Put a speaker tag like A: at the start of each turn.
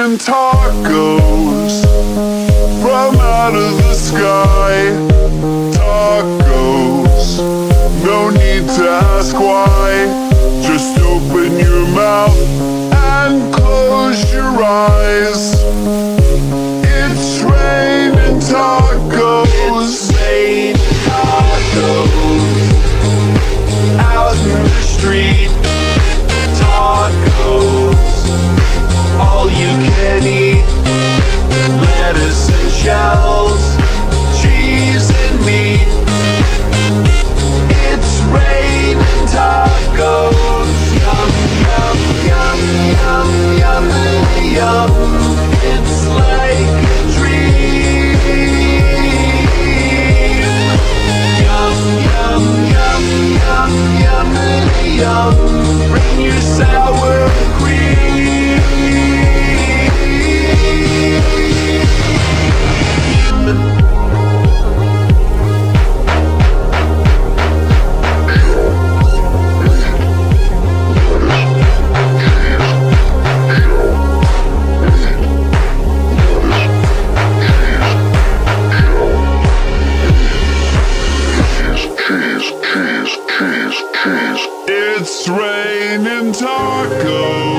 A: raining tacos from out of the sky. Tacos, no need to ask why. Just open your mouth and close your eyes. It's raining tacos. It's raining tacos out in the street. Tacos, all you can eat. Lettuce and shells, cheese and meat. It's raining tacos. Yum, yum, yum, yum, yum, yum. It's like a dream. Yum, yum, yum, yum, yum, yum. Bring your sour cream. It's raining tacos.